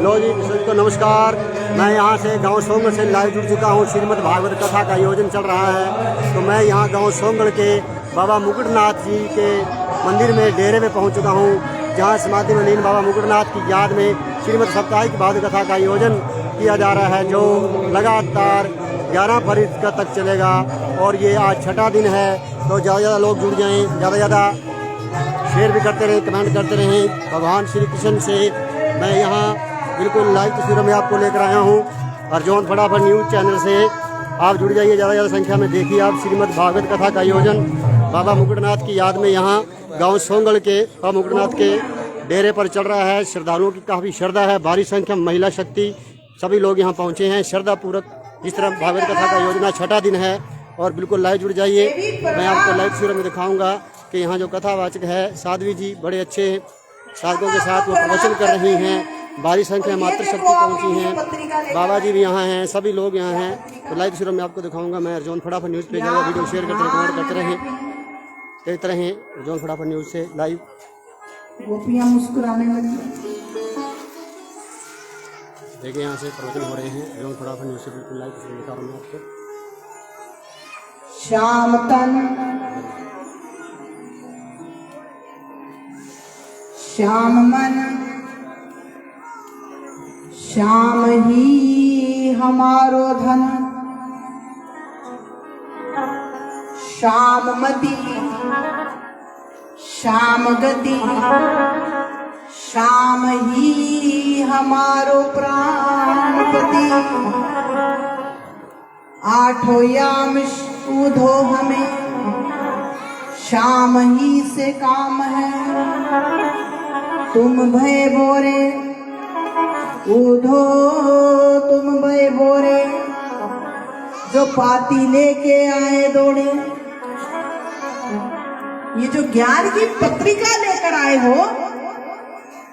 लो जी सभी को नमस्कार। मैं यहाँ से गांव सोमगढ़ से लाइव जुड़ चुका हूँ। श्रीमद् भागवत कथा का आयोजन चल रहा है, तो मैं यहाँ गांव सोमगढ़ के बाबा मुकुटनाथ जी के मंदिर में डेरे में पहुँच चुका हूँ, जहाँ समाधि में लीन बाबा मुकुटनाथ की याद में श्रीमद् साप्ताहिक भागवत कथा का आयोजन किया जा रहा है, जो लगातार 11 फरवरी तक चलेगा। और ये आज छठा दिन है, तो ज़्यादा ज़्यादा लोग जुड़ जाएँ, ज़्यादा ज़्यादा शेयर भी करते रहें, कमेंट करते रहें। भगवान श्री कृष्ण से मैं यहाँ बिल्कुल लाइव तस्वीरों में आपको लेकर आया हूँ। अर्जुन फटाफट न्यूज़ चैनल से आप जुड़ जाइए, ज़्यादा ज़्यादा संख्या में देखिए आप श्रीमद् भागवत कथा का आयोजन बाबा मुकुटनाथ की याद में यहाँ गांव सोमगढ़ के बाबा मुकुटनाथ के डेरे पर चल रहा है। श्रद्धालुओं की काफ़ी श्रद्धा है, भारी संख्या में महिला शक्ति सभी लोग यहाँ पहुँचे हैं श्रद्धा पूर्वक। इस तरह भागवत कथा का आयोजन छठा दिन है और बिल्कुल लाइव जुड़ जाइए। मैं आपको लाइव तस्वीरों में दिखाऊंगा कि यहाँ जो कथावाचक है साध्वी जी बड़े अच्छे साधकों के साथ वो प्रवचन कर रही हैं। भारी संख्या में मातृ शक्ति पहुँची हैं, बाबा जी भी यहाँ हैं, सभी लोग यहाँ हैं। तो लाइव तस्वीरों में आपको दिखाऊंगा मैं। अर्जुन फटाफट न्यूज़ पे जाएगा, वीडियो शेयर करते रहें, कमेंट करते रहें, देखते रहें अर्जुन फटाफट न्यूज़ से लाइव। गोपियाँ मुस्कुराने लगी। देखिए यहाँ से प्रवचन हो रहे हैं अर्जुन फटाफट न्यूज़ से, बिल्कुल लाइव तस्वीर दिखा रहा हूँ आपको। श्याम तन श्याम मन श्याम ही हमारो धन, श्याम मति श्याम गति, श्याम ही हमारो प्राणपति। आठों याम उधो हमें श्याम ही से काम है। तुम भय बोरे उधो तुम भय बोरे, जो पाती लेके आए दौड़े। ये जो ज्ञान की पत्रिका लेकर आए हो,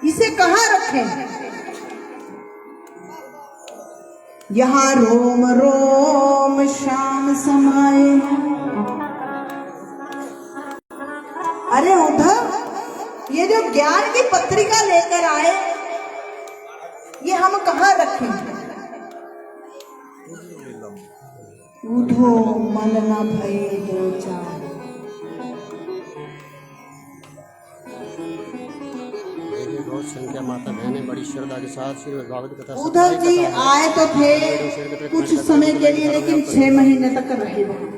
इसे कहाँ रखें? यहाँ रोम रोम श्याम समाये। अरे उधर ये जो ज्ञान की पत्रिका लेकर आए, ये हम कहाँ रखें? उधो मन न भये दो चार। बहुत संख्या माता बहनें बड़ी श्रद्धा के साथ श्रीमद् भागवत कथा उधर जी आए तो थे कुछ समय के लिए, लेकिन 6 महीने तक रहे वहाँ।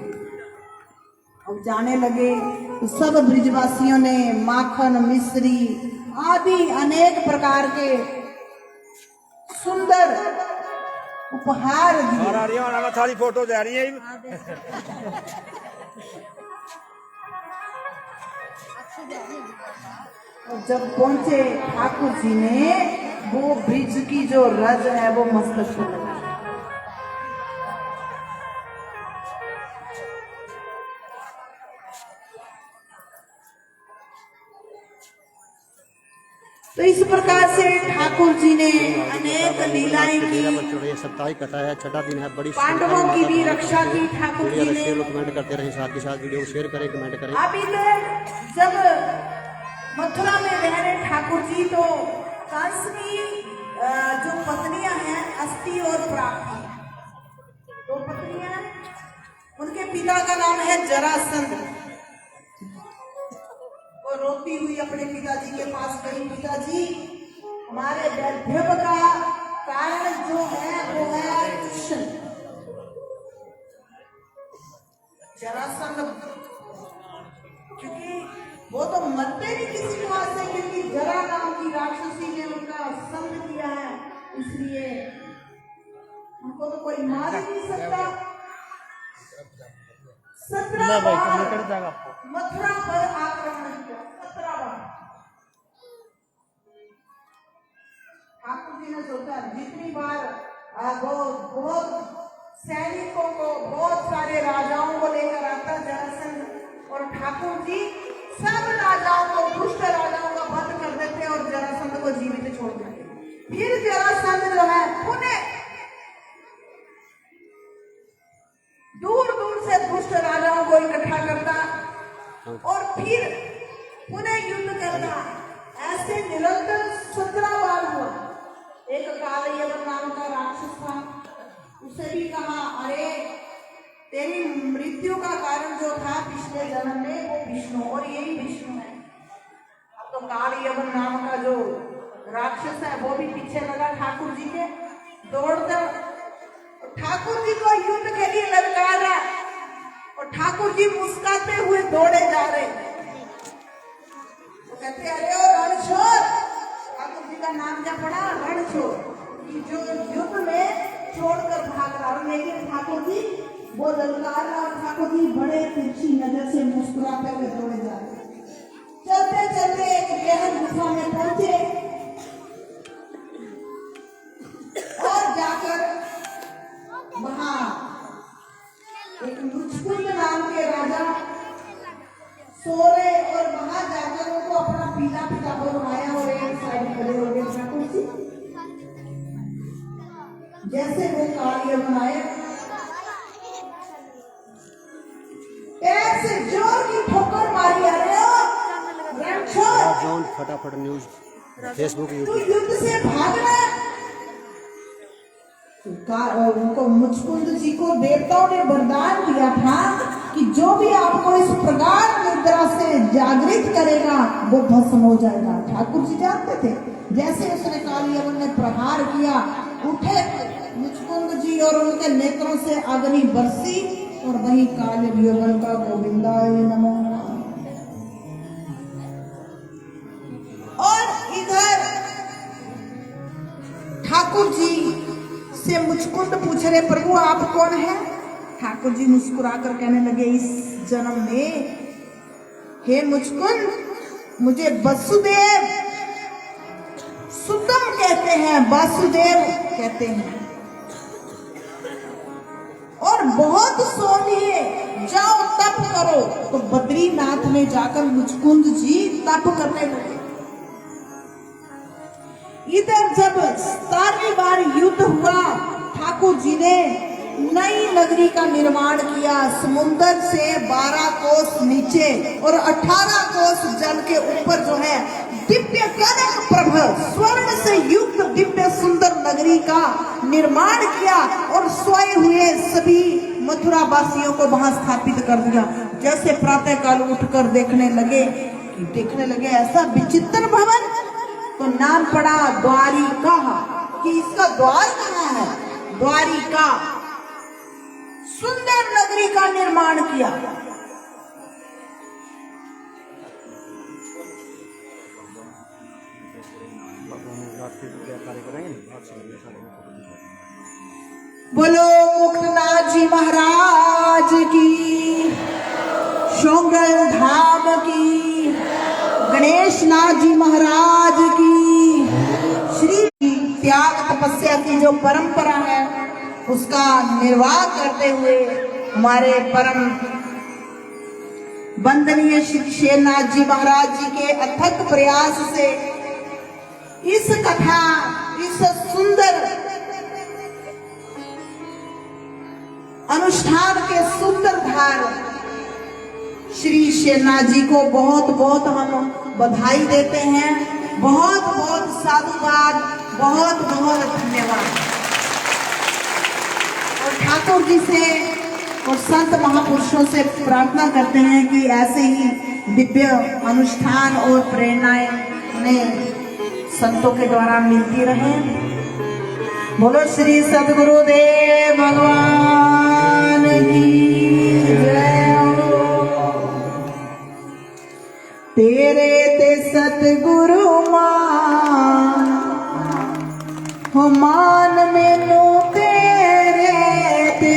अब जाने लगे तो सब ब्रिजवासियों ने माखन मिश्री आदि अनेक प्रकार के सुंदर उपहार दिए। थाली फोटो जा रही है। और जब पहुंचे ठाकुर जी ने, वो ब्रिज की जो रज है वो मस्तक पर लगा। तो इस प्रकार से ठाकुर जी ने अनेक लीलाएं की। साप्ताहिक कथा है, छठा दिन है, बड़ी पांडवों की भी रक्षा की ठाकुर जी ने। कमेंट करते रहें, साथ के साथ वीडियो शेयर करें, कमेंट करें। अभी जब मथुरा में रह रहे ठाकुर जी, तो कंस की जो पत्नियां हैं अस्थि और प्राप्ति, दो पत्नियां, उनके पिता का नाम है जरासंध। वो रोती हुई अपने पिताजी के पास गई, पिताजी हमारे वैधव्य का कारण जो है वो है कृष्ण। जरासंध, क्योंकि वो तो मरते भी किसी बात से, क्योंकि जरा नाम की राक्षसी ने उनका संग किया है, इसलिए उनको तो कोई मार ही नहीं सकता। 17 बार मथुरा पर आक्रमण किया, 17 बार। ठाकुर जी ने सोचा जितनी बार बहुत सैनिकों को, बहुत सारे राजाओं को लेकर आता जरासंध, और ठाकुर जी सब राजाओं को, दुष्ट राजाओं का वध कर देते और जरासंध को जीवित छोड़ देते। फिर जरासंध जो है पुनः दूर दूर से दुष्ट राजाओं को इकट्ठा करता और फिर पुनः युद्ध करता। ऐसे निरंतर 17 बार हुआ। एक मृत्यु का कारण जो था पिछले जन्म में वो विष्णु, और यही विष्णु है। अब तो काल यवन नाम का जो राक्षस है वो भी पीछे लगा ठाकुर जी के, दौड़कर ठाकुर जी को युद्ध के लिए ललकारा, और ठाकुर जी मुस्कुराते हुए दौड़े जा रहे। तो कहते अरे ओ रणछोड़, ठाकुर जी का नाम क्या पड़ा, रणछोड़, कि जो युद्ध में छोड़कर भाग रहा। लेकिन ठाकुर जी वो ललकार रहा, और ठाकुर जी बड़े तिरछी नजर से मुस्कुराते हुए दौड़े जा रहे। चलते चलते एक गहन गुफा में पहुंचे, और जाकर वहां एक मुचकुंद नाम के राजा सो रहे, और वहां जाकर उनको अपना पीला पिता बुलवाया, और एक साइड खड़े हो गए ठाकुर जी। जैसे वो कार्य बनाए, ऐसे जोर की ठोकर मारी, अरे जॉन फटाफट न्यूज फेसबुक तू युद्ध से भागना। उनको मुचकुंद जी को देवताओं ने वरदान दिया था कि जो भी आपको इस प्रकार निद्रा से जागृत करेगा वो भस्म हो जाएगा। ठाकुर जी जानते थे। जैसे उसने काली यवन ने प्रहार किया, उठे मुचकुंद जी और उनके नेत्रों से अग्नि बरसी, और वही काल यवन का गोविंदाय नमो। और इधर ठाकुर जी से मुचकुंद पूछ रहे, प्रभु आप कौन है? ठाकुर जी मुस्कुराकर कहने लगे, इस जन्म में हे मुचकुंद, मुझे वसुदेव सुतम कहते हैं, वासुदेव कहते हैं, और बहुत सोनिए, जाओ तप करो। तो बद्रीनाथ में जाकर मुचकुंद जी तप करने लगे। इधर जब 17वीं बार युद्ध हुआ, ठाकुर जी ने नई नगरी का निर्माण किया। समुद्र से 12 कोस नीचे और 18 कोस जल के ऊपर जो है दिव्य कनक प्रभ स्वर्ण से युक्त दिव्य सुंदर नगरी का निर्माण किया, और सोए हुए सभी मथुरा वासियों को वहां स्थापित कर दिया। जैसे प्रातः काल उठकर देखने लगे ऐसा विचित्र भवन, तो नाम पड़ा द्वारिका, कि इसका द्वार कहाँ है? द्वारिका, सुंदर नगरी का निर्माण किया। बोलो मुक्तनाथ जी महाराज की, शोंगल धाम की, गणेश नाथ जी महाराज की। श्री त्याग तपस्या की जो परंपरा है उसका निर्वाह करते हुए हमारे परम वंदनीय श्री शेरनाथ जी महाराज जी के अथक प्रयास से इस कथा, इस सुंदर अनुष्ठान के सुंदर धार श्री शेरनाथ जी को बहुत बहुत हम बधाई देते हैं। बहुत बहुत साधुवाद, बहुत बहुत धन्यवाद। और ठाकुर जी से और संत महापुरुषों से प्रार्थना करते हैं कि ऐसे ही दिव्य अनुष्ठान और प्रेरणाएं हमें संतों के द्वारा मिलती रहें। बोलो श्री सद्गुरुदेव भगवान की जय हो। तेरे ते सतगुरु मान हो, मान मैनू तेरे ते,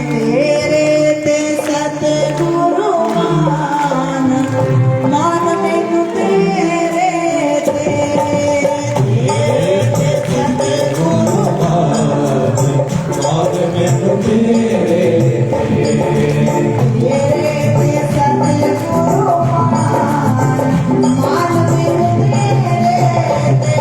तेरे ते सतगुरु मान, मान मैनू तेरे ते, तेरे ते सतगुरु मान, मान मैनू तेरे ते, तेरे ते सतगुरु मान, मान मैनू तेरे ते।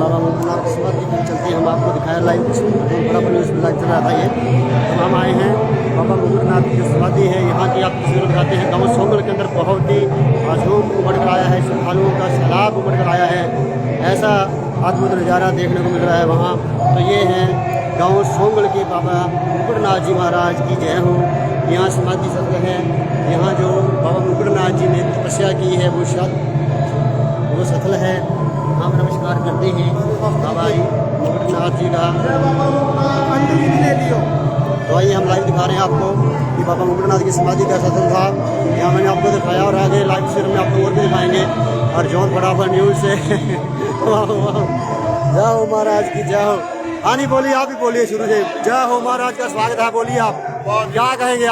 बाबा मुकुटनाथ की समाधि की चलती हम आपको दिखाया लाइव बड़ा न्यूज़ लाइव चल रहा था ये। तो हम आए हैं बाबा मुकुटनाथ की जो समाधि है यहाँ की आप तस्वीर दिखाते हैं। गाँव सोंगल के अंदर बहुत ही हजूम उमड़ कर आया है, श्रद्धालुओं का सैलाब उमड़ कर आया है। ऐसा अद्भुत नज़ारा देखने को मिल रहा है वहाँ। तो ये है गाँव सोंगल के बाबा मुकुटनाथ जी महाराज की जय हो। यहाँ समाधि सत्र है। यहाँ जो बाबा मुकुटनाथ जी ने तपस्या की है वो सफल है। हम नमस्कार करते हैं बाबा जी मुकुटनाथ जी का। तो आइए हम लाइव दिखा रहे हैं आपको कि बाबा मुकुटनाथ की समाधि का सफल था। यहाँ मैंने आपको दिखाया और आगे लाइव शेयर में आपको और भी दिखाएंगे। और जौन फटाफट न्यूज़ से जय हो महाराज की जय हो। हाँ नहीं बोलिए, आप ही बोलिए शुरू से। जय हो महाराज का स्वागत है, बोलिए आप क्या कहेंगे।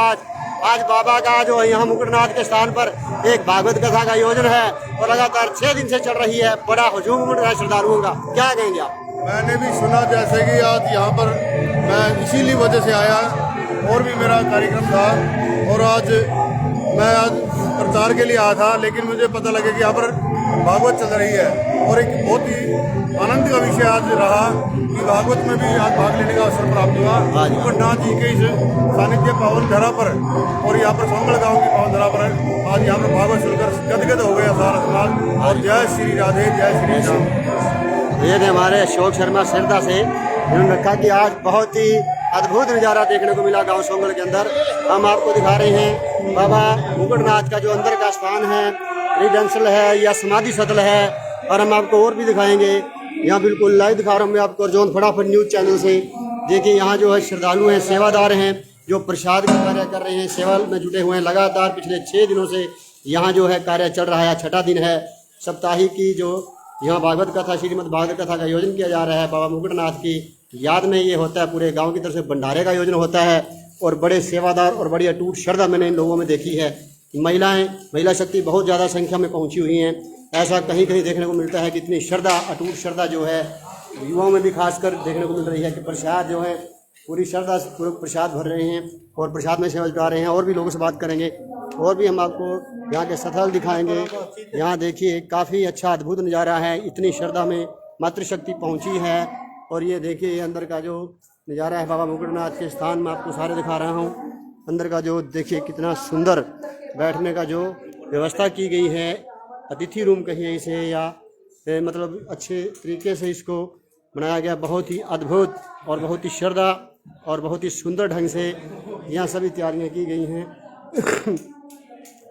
आज बाबा का जो यहाँ मुकुटनाथ के स्थान पर एक भागवत कथा का आयोजन है और लगातार 6 दिन से चल रही है। बड़ा हुजूम उमड़ रहा है श्रद्धालुओं का, क्या कहेंगे आप। मैंने भी सुना जैसे कि आज यहाँ पर मैं इसीलिए वजह से आया और भी मेरा कार्यक्रम था और आज मैं प्रचार के लिए आया था, लेकिन मुझे पता लगा कि यहाँ पर भागवत चल रही है और एक बहुत ही आनंद का विषय आज रहा कि भागवत में भी आज भाग लेने का अवसर प्राप्त हुआ। मुकुटनाथ जी के इस सानिध्य पावन धरा पर और यहाँ पर सोंगल गांव की पावन धरा पर आज यहाँ पर भागवत सुनकर गदगद हो गया सारा समाज। और जय श्री राधे, जय श्री राम। ये हमारे अशोक शर्मा श्रद्धा से इन्होंने रखा कि आज बहुत ही अद्भुत नज़ारा देखने को मिला गांव सोंगल के अंदर। हम आपको दिखा रहे हैं बाबा मुकुटनाथ का जो अंदर का स्थान है, रेजिडेंशियल है या समाधि सदल है। और हम आपको और भी दिखाएंगे। यहाँ बिल्कुल लाइव दिखा रहा हूँ मैं आपको जौन फटाफट न्यूज़ चैनल से। देखिए यहाँ जो है श्रद्धालु हैं, सेवादार हैं, जो प्रसाद का कार्य कर रहे हैं, सेवा में जुटे हुए हैं। लगातार पिछले 6 दिनों से यहाँ जो है कार्य चल रहा है। 6ठा दिन है सप्ताही की जो यहाँ भागवत कथा, श्रीमद् भागवत कथा का आयोजन किया जा रहा है। बाबा मुकुटनाथ की याद में ये होता है। पूरे गांव की तरफ से भंडारे का आयोजन होता है और बड़े सेवादार और बड़ी अटूट श्रद्धा मैंने इन लोगों में देखी है। महिला शक्ति बहुत ज़्यादा संख्या में पहुंची हुई हैं। ऐसा कहीं कहीं देखने को मिलता है कि इतनी श्रद्धा, अटूट श्रद्धा जो है युवाओं में भी खासकर देखने को मिल रही है कि प्रसाद जो है पूरी श्रद्धा से पूरे प्रसाद भर रहे हैं और प्रसाद में सेवा जुटा रहे हैं। और भी लोगों से बात करेंगे और भी हम आपको यहाँ के स्थल दिखाएंगे। यहाँ देखिए काफ़ी अच्छा अद्भुत नज़ारा है। इतनी श्रद्धा में मातृशक्ति पहुँची है। और ये देखिए ये अंदर का जो नज़ारा है बाबा मुकुटनाथ के स्थान में आपको सारे दिखा रहा हूँ। अंदर का जो देखिए कितना सुंदर बैठने का जो व्यवस्था की गई है। अतिथि रूम कहिए इसे या मतलब अच्छे तरीके से इसको बनाया गया। बहुत ही अद्भुत और बहुत ही श्रद्धा और बहुत ही सुंदर ढंग से यहाँ सभी तैयारियाँ की गई हैं।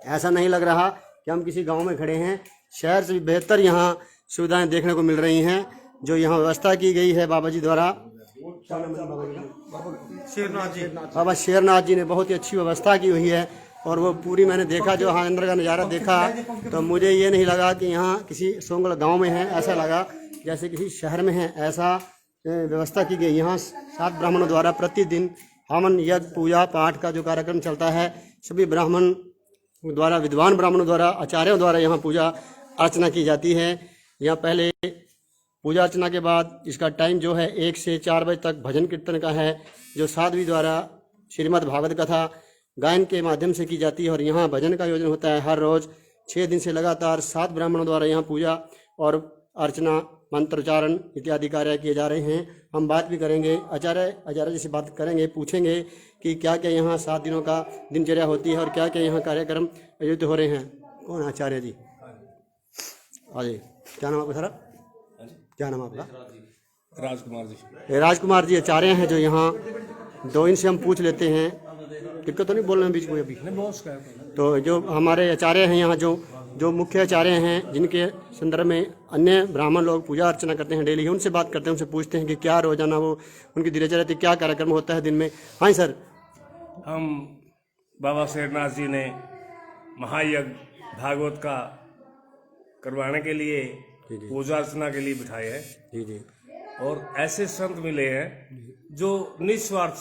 ऐसा नहीं लग रहा कि हम किसी गांव में खड़े हैं। शहर से भी बेहतर यहाँ सुविधाएं देखने को मिल रही हैं जो यहाँ व्यवस्था की गई है बाबा जी द्वारा। बाबा शेरनाथ जी ने बहुत ही अच्छी व्यवस्था की हुई है। और वो पूरी मैंने देखा जो यहाँ अंदर का नज़ारा देखा तो मुझे ये नहीं लगा कि यहाँ किसी सोंगल गांव में है। ऐसा लगा जैसे किसी शहर में है। ऐसा व्यवस्था की गई। यहाँ 7 ब्राह्मणों द्वारा प्रतिदिन हवन, यज्ञ, पूजा पाठ का जो कार्यक्रम चलता है सभी ब्राह्मण द्वारा, विद्वान ब्राह्मणों द्वारा, आचार्यों द्वारा यहाँ पूजा अर्चना की जाती है। यहाँ पहले पूजा अर्चना के बाद इसका टाइम जो है 1 से 4 बजे तक भजन कीर्तन का है जो साध्वी द्वारा श्रीमद् भागवत कथा गायन के माध्यम से की जाती है। और यहाँ भजन का आयोजन होता है हर रोज़ 6 दिन से लगातार 7 ब्राह्मणों द्वारा यहाँ पूजा और अर्चना, मंत्रोच्चारण इत्यादि कार्य किए जा रहे हैं। हम बात भी करेंगे आचार्य जी से बात करेंगे, पूछेंगे कि क्या क्या यहाँ 7 दिनों का दिनचर्या होती है और क्या क्या यहाँ कार्यक्रम आयोजित हो रहे हैं। कौन आचार्य जी? आइए, क्या नाम आपका सर? क्या नाम आपका? राजकुमार जी। राजकुमार जी आचार्य हैं जो यहाँ 2 इनसे हम पूछ लेते हैं दिक्कत तो नहीं बोलना बीच में अभी? नहीं, बहुत शिकायत। तो जो हमारे आचार्य हैं यहाँ, जो मुख्य आचार्य हैं, जिनके संदर्भ में अन्य ब्राह्मण लोग पूजा अर्चना करते हैं डेली, उनसे बात करते हैं, उनसे पूछते हैं कि क्या रोजाना वो उनकी दिनचर्या रहती है, क्या कार्यक्रम होता है दिन में। हाँ सर। हम बाबा शेरनाथ जी ने महायज्ञ भागवत का करवाने के लिए, पूजा अर्चना के लिए बिठाए हैं जी जी। और ऐसे संत मिले हैं जो निस्वार्थ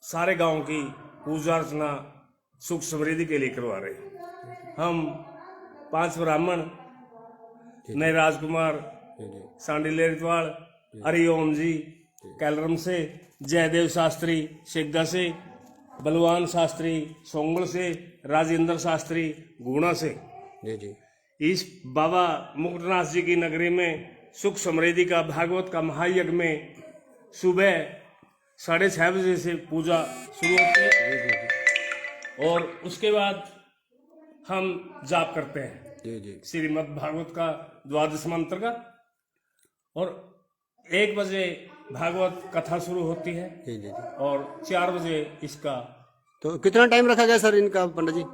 सारे गांव की पूजा अर्चना सुख समृद्धि के लिए करवा रहे हैं। हम 5 ब्राह्मण, नए राजकुमार, सांडिल्य रितवाड़, हरिओम जी, कैलरम से, जयदेव शास्त्री शेखदा से, बलवान शास्त्री सोंगल से, राजेंद्र शास्त्री गुणा से जी जी। इस बाबा मुकुटनाथ जी की नगरी में सुख समृद्धि का भागवत का महायज्ञ में सुबह 6:30 बजे से पूजा शुरू होती है और उसके बाद हम जाप करते हैं जी जी। श्रीमद् भागवत का 12वां मंत्र का, और 1 बजे भागवत कथा शुरू होती है जी जी। और 4 बजे इसका। तो कितना टाइम रखा गया सर इनका पंडित जी?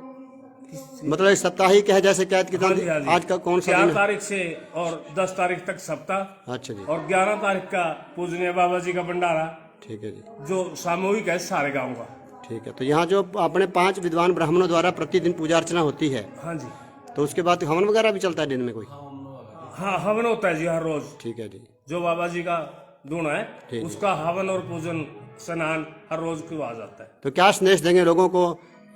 मतलब साप्ताहिक है जैसे क्या कितना? हाँ जी, हाँ जी। आज का कौन सा 4 दिन है? तारीख से और 10 तारीख तक सप्ताह, अच्छा जी, और 11 तारीख का पूजनीय बाबा जी का भंडारा, ठीक है जी, जो सामूहिक है सारे गांव का। ठीक है। तो यहाँ जो अपने 5 विद्वान ब्राह्मणों द्वारा प्रतिदिन पूजा अर्चना होती है, हाँ जी। तो उसके बाद हवन वगैरह भी चलता है दिन में कोई? हाँ, हवन होता है जी हर रोज। ठीक है जी। जो बाबा जी का धुन है ठीक है। उसका हवन और पूजन स्नान हर रोज किया जाता है। तो क्या संदेश देंगे लोगों को?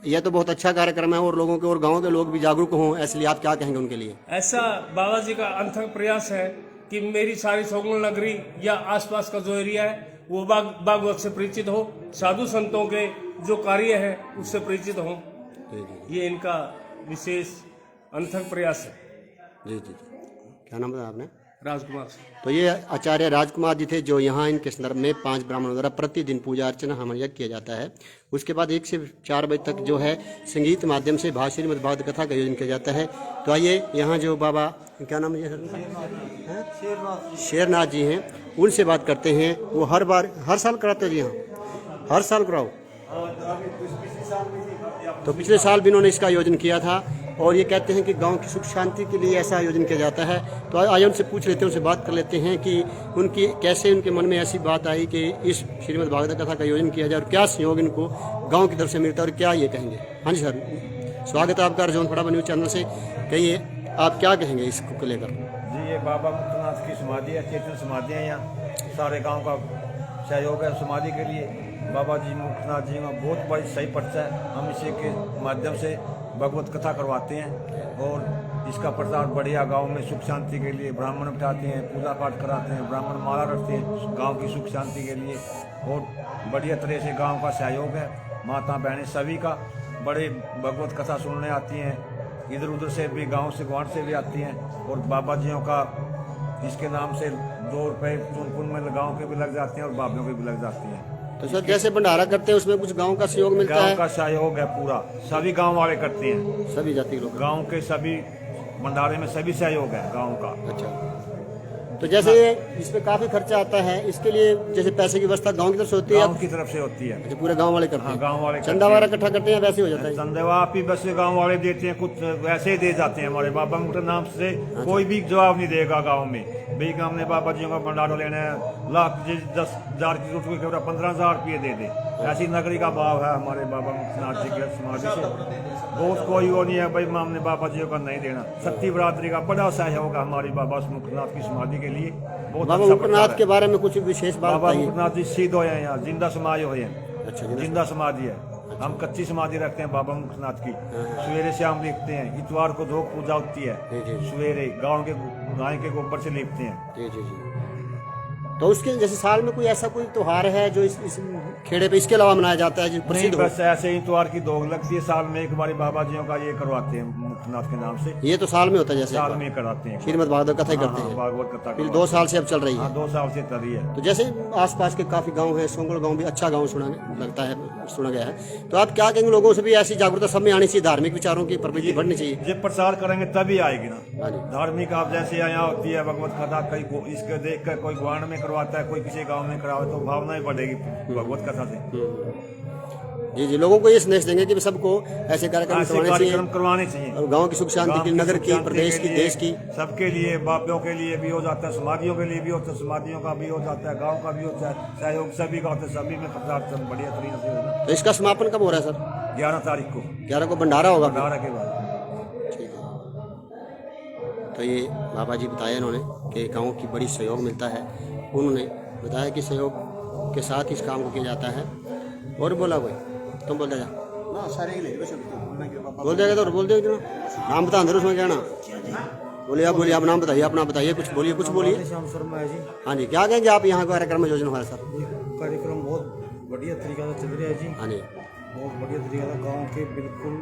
यह तो बहुत अच्छा कार्यक्रम है और लोगों के और गाँव के लोग भी जागरूक हों, इसलिए आप क्या कहेंगे उनके लिए? ऐसा बाबा जी का अथक प्रयास है कि मेरी सारी सोगल नगरी या आसपास का जो एरिया है वो भागवत से परिचित हो, साधु संतों के जो कार्य है उससे परिचित हो। ये इनका विशेष अथक प्रयास है। जी जी। क्या नाम बताया आपने? राजकुमार। तो ये आचार्य राजकुमार जी थे, जो यहाँ इनके संदर्भ में 5 ब्राह्मणों द्वारा प्रतिदिन पूजा अर्चना हवन यज्ञ किया जाता है। उसके बाद 1 से 4 बजे तक जो है संगीत माध्यम से श्रीमद् भागवत कथा का आयोजन किया जाता है। तो आइए यहाँ जो बाबा, क्या नाम है सर? शेरनाथ जी हैं, उनसे बात करते हैं। वो हर साल कराते हैं जी? यहाँ हर साल कराओ। तो पिछले साल भी इन्होंने इसका आयोजन किया था और ये कहते हैं कि गांव की सुख शांति के लिए ऐसा आयोजन किया जाता है। तो आइए उनसे पूछ लेते हैं, उनसे बात कर लेते हैं कि उनकी कैसे उनके मन में ऐसी बात आई कि इस श्रीमद् भागवत कथा का आयोजन किया जाए और क्या सहयोग इनको गांव की तरफ से मिलता है और क्या ये कहेंगे। हाँ जी सर, स्वागत है आपका अर्जुन फटाफट न्यूज़ चैनल से। कहिए आप क्या कहेंगे इसको लेकर? जी, ये बाबा मुकुटनाथ की समाधि है, चेतन समाधि है। यहाँ सारे गांव का सहयोग है समाधि के लिए। बाबा जी मुकुटनाथ जी का बहुत बड़ी सही पर्चा है। हम इसी के माध्यम से भगवत कथा करवाते हैं और इसका प्रचार बढ़िया गांव में सुख शांति के लिए ब्राह्मण बिठाते हैं, पूजा पाठ कराते हैं, ब्राह्मण माला रखते हैं गांव की सुख शांति के लिए। और बढ़िया तरह से गांव का सहयोग है। माता बहनें सभी का बड़े भगवत कथा सुनने आती हैं, इधर उधर से भी, गांव से ग्वांड से भी आती हैं। और बाबा जियों का इसके नाम से 2 रुपये चुनपुन में गाँव के भी लग जाते हैं और बाबियों के भी लग जाती हैं। तो सर जैसे भंडारा करते हैं उसमें कुछ गांव का सहयोग मिलता है? गांव का सहयोग है पूरा, सभी गांव वाले करते हैं, सभी जाति के लोग? गांव के सभी भंडारे में सभी सहयोग है गांव का। अच्छा, तो जैसे इसमें काफी खर्चा आता है, इसके लिए जैसे पैसे की व्यवस्था गांव की तरफ से होती है? गांव की तरफ से होती है। अच्छा, पूरे गांव वाले करते हैं? गांव वाले चंदा वगैरह इकट्ठा करते हैं, वैसे हो जाता है? चंदेवा आप ही बस गांव वाले देते हैं, कुछ वैसे ही दे जाते हैं। हमारे बाबा मुकुट नाम से कोई भी जवाब नहीं देगा गाँव में भाई कि हमने बाबा जी का भंडारा लेना है, लाख 10,000 की जरूरत हुई 15,000 रुपये दे दे। ऐसी नगरी का भाव है हमारे बाबा मुकुटनाथ जी के समाधि से। बहुत कोई वो नहीं है भाई हमने बाबा जी का नहीं देना। सत्ती बरादरी का बड़ा सहयोग है हमारी बाबा मुकुटनाथ की समाधि के लिए। बहुत बाबा मुकुटनाथ के बारे में कुछ विशेष बात बाबा बताइए। मुकुटनाथ जी सिद्ध हुए हैं, यहाँ जिंदा समाधि हुए हैं। अच्छा, जिंदा समाधि है। हम कच्ची समाधि रखते हैं बाबा मुकुटनाथ की। सवेरे शाम लिखते हैं, इतवार को धोख पूजा होती है सवेरे, गांव के गाय के गोबर से लिखते हैं। जी जी जी। तो उसके जैसे साल में कोई ऐसा कोई त्योहार है जो इस खेड़े पे इसके अलावा मनाया जाता है जो प्रसिद्ध हो? बस ऐसे ही इतवार की दोग लगती है साल में एक बारी, बाबा जियों का ये करवाते हैं मुकुटनाथ के नाम से। ये तो साल में होता है, जैसे साल में कराते हैं श्रीमद् भागवत कथा ही करते हैं। भागवत कथा फिर 2 साल से अब चल रही है? 2 साल से चल रही है। तो जैसे आसपास के काफी गांव है, सोंगल गांव भी अच्छा गांव सुना गया है। तो आप क्या कहेंगे, लोगों से भी ऐसी जागरूकता सब में आनी चाहिए, धार्मिक विचारों की प्रवृत्ति बढ़नी चाहिए? जब प्रसार करेंगे तभी आएगी ना धार्मिक। आप जैसे यहाँ होती है भगवत कथा, कहीं इसके देख कर कोई ग्वांड में करवाता है, कोई किसी गांव में करावे, तो भावना ही बढ़ेगी भगवत कथा से। जी जी, लोगों को ये संदेश देंगे कि सबको ऐसे कार्यक्रम ऐसे करवाने कार्यक्रम चाहिए करवाने चाहिए और गांव की सुख शांति गाँव की, की नगर सुख की, शांति प्रदेश के की, लिए, देश की। सबके लिए, बापियों के लिए भी हो जाता है, समाधियों के लिए भी होता है, समाधियों का भी हो जाता है, गांव का भी होता है, सहयोग सभी का होता है, सभी में प्रचार सब बढ़िया तरीके से होगा। तो इसका समापन कब हो रहा है सर? 11 तारीख को 11 को भंडारा होगा फिर? 18 के बाद। ठीक है। तो ये बाबा जी बताया इन्होंने कि गाँव की बड़ी सहयोग मिलता है। उन्होंने बताया कि सहयोग के साथ इस काम को किया जाता है। और बोला कोई? तुम बोल जा, बोल देगा तो बोल देगा ना, नाम बता अंदर उसमें क्या ना बोलिए। आप बोलिए, आप नाम बताइए, अपना बताइए, कुछ बोलिए, कुछ बोलिए। श्याम शर्मा है जी। हाँ जी, क्या कहेंगे आप यहाँ कार्यक्रम में योजना हुआ है सर? ये कार्यक्रम बहुत बढ़िया तरीका से चल रहा है जी। हाँ जी, बहुत बढ़िया तरीका से गांव के बिल्कुल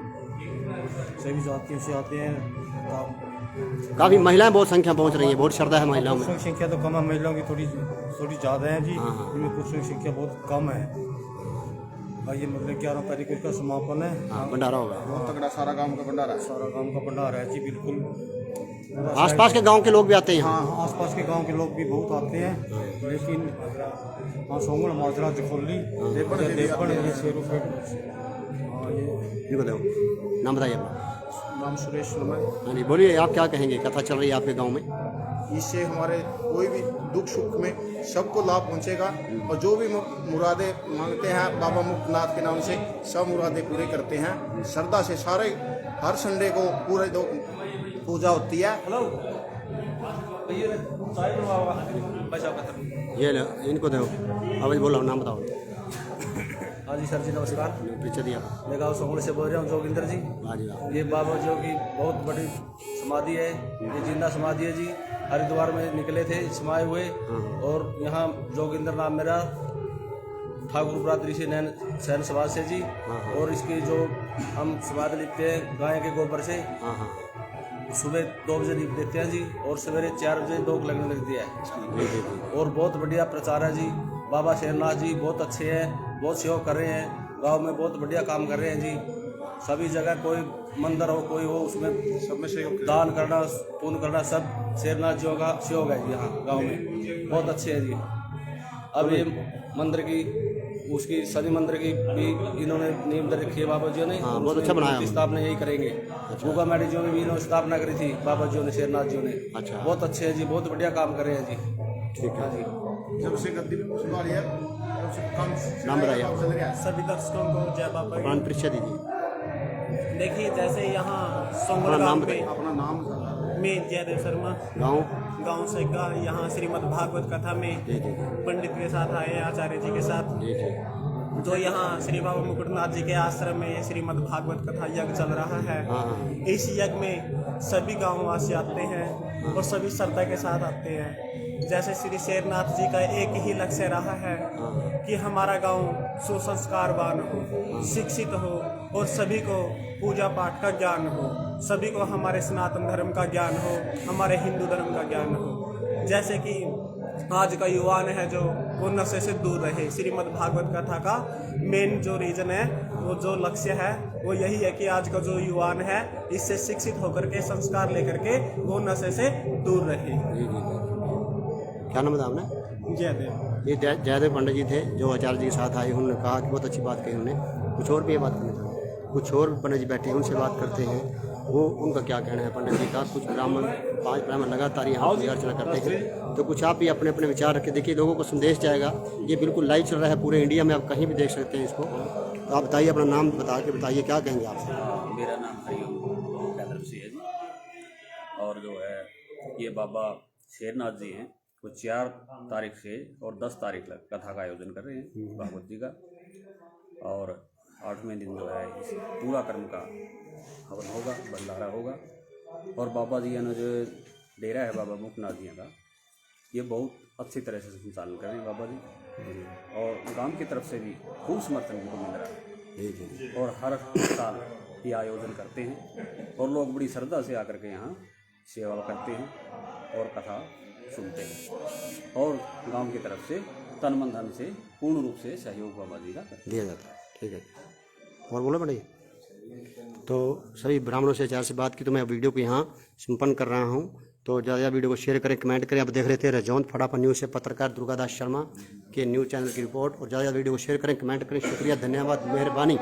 सभी जातियों से आते हैं। काफ़ी महिलाएं बहुत संख्या पहुँच रही है, बहुत श्रद्धा है महिलाओं में। पुरुषों की संख्या तो कम है, महिलाओं की थोड़ी थोड़ी ज़्यादा है जी। हाँ, हाँ। इनमें पुरुषों की संख्या बहुत कम है। और ये मतलब 11 तारीख को इसका समापन है। हाँ, भंडारा होगा। बहुत तगड़ा सारा गांव का भंडारा है। सारा गांव का भंडारा है जी, बिल्कुल। पूरा आसपास के गांव के लोग भी आते हैं यहाँ। हाँ, आसपास के गांव के लोग भी बहुत आते हैं, लेकिन हाँ, सोंगड़, माजरा, जखोली, देवपण, ये शेरू फेट। हाँ, ये इनको दो, नाम बताइए अपना। नाम सुरेश शर्मा है। हाँ जी, बोलिए, आप क्या कहेंगे? कथा चल रही है आपके गांव में। इससे हमारे कोई भी दुख सुख में सबको लाभ पहुंचेगा और जो भी मुरादें मांगते हैं बाबा मुक्तनाथ के नाम से सब मुरादें पूरे करते हैं। श्रद्धा से सारे हर संडे को पूरे दो पूजा होती है। ये लो, इनको दो। अब बोलो, नाम बताओ। हाँ जी सर जी, नमस्कार। पीछे दिया। मैं गाँव सोंगड़ से बोल रहा हूँ, जोगिंदर जी। हाँ जी, हाँ। ये बाबा जी की बहुत बड़ी समाधि है, ये जिंदा समाधि है जी। हरिद्वार में निकले थे समाये हुए, और यहाँ जोगिंदर नाम मेरा, ठाकुर बरादरी से नैन सैन समाज से जी। और इसकी जो हम समाधि लिखते हैं गाय के गोबर से, हाँ हाँ, सुबह 2 बजे लिख देते हैं जी, और सवेरे 4 बजे लोग लगने लगती है। जी जी जी। और बहुत बढ़िया प्रचार है जी। बाबा शेरनाथ जी बहुत अच्छे हैं, बहुत सहयोग कर रहे हैं, गांव में बहुत बढ़िया काम कर रहे हैं जी। सभी जगह कोई मंदिर हो, कोई हो, उसमें सब में सहयोग, दान करना, पुण्य करना, सब शेरनाथ जी का सहयोग है जी। यहाँ गाँव में बहुत अच्छे हैं जी। अब ये मंदिर की, उसकी शनि मंदिर की भी इन्होंने नींव दे रखी है बाबा जी ने। हाँ, बहुत अच्छा बनाया। स्थापना यही करेंगे। गुगा मैडी जी ने भी इन्होंने स्थापना करी थी, बाबा जी ने, शेरनाथ जी ने। अच्छा। बहुत अच्छे हैं जी, बहुत बढ़िया काम कर रहे हैं जी। ठीक है जी। जब से गद्दी पे संभाली है तब से काम नाम बताइए। चल रहा है। सभी दर्शकों को जय बाबा प्राण परिचय दीजिए। की। देखिए, जैसे यहाँ सोंगड़ अपना नाम गाँव बताइए। अपना नाम में जयदेव शर्मा गांव से यहाँ श्रीमद् भागवत कथा में जी जी पंडित के साथ आए, आचार्य जी के साथ। जी जी। तो यहाँ श्री बाबा मुकुटनाथ जी के आश्रम में ये श्रीमद् भागवत कथा यज्ञ चल रहा है। हाँ। इस यज्ञ में सभी गांववासी आते हैं और सभी श्रद्धा के साथ आते हैं। जैसे श्री शेरनाथ जी का एक ही लक्ष्य रहा है कि हमारा गांव सुसंस्कारवान हो, शिक्षित हो और सभी को पूजा पाठ का ज्ञान हो, सभी को हमारे सनातन धर्म का ज्ञान हो, हमारे हिंदू धर्म का ज्ञान हो। जैसे कि आज का युवान है जो वो नशे से दूर रहे। श्रीमद् भागवत कथा का मेन जो रीजन है, वो जो लक्ष्य है वो यही है कि आज का जो युवान है इससे शिक्षित होकर के, संस्कार लेकर के वो नशे से दूर रहे। जी जी। क्या नाम था आपने? जयदेव। ये जयदेव पंडित जी थे जो आचार्य जी के साथ आए। उन्होंने कहा कि बहुत अच्छी बात कही उन्होंने। कुछ और भी ये बात करना चाहूँगा, कुछ और पंडित जी बैठे हैं, उनसे बात करते हैं। वो उनका क्या कहना है पंडित जी का। कुछ ब्राह्मण, 5 ब्राह्मण लगातार यहाँ पूजा अर्चना करते हैं। तो कुछ आप भी अपने अपने विचार रखें। देखिए, लोगों को संदेश जाएगा। ये बिल्कुल लाइव चल रहा है पूरे इंडिया में, आप कहीं भी देख सकते हैं इसको। तो आप बताइए, अपना नाम बता के बताइए, क्या कहेंगे आप? मेरा नाम हरिओम कैदर सिंह है जी। और जो है ये बाबा शेरनाथ जी हैं, वो 4 तारीख से और 10 तारीख तक कथा का आयोजन कर रहे हैं भागवत जी का। और 8वें दिन जो है इस पूरा कर्म का हवन होगा, भंडारा होगा। और बाबा जी ने जो डेरा है बाबा मुक्तनाथ जी का, ये बहुत अच्छी तरह से संचालन कर रहे हैं बाबा जी। और गांव की तरफ से भी खूब समर्थन उनको मिल रहा है। और हर साल ये आयोजन करते हैं और लोग बड़ी श्रद्धा से आकर के यहाँ सेवा करते हैं और कथा सुनते हैं। और गांव की तरफ से तन मन धन से पूर्ण रूप से सहयोग बाबा जी का दिया जाता है। ठीक है, और बोलो बढ़िया। तो सभी ब्राह्मणों से आचार्य से बात की, तो मैं वीडियो को यहाँ संपन्न कर रहा हूँ। तो ज़्यादा वीडियो को शेयर करें, कमेंट करें। आप देख रहे थे रजौंद फटाफट न्यूज़ से पत्रकार दुर्गादास शर्मा। के न्यूज़ चैनल की रिपोर्ट। और ज़्यादा वीडियो को शेयर करें, कमेंट करें। शुक्रिया, धन्यवाद, मेहरबानी।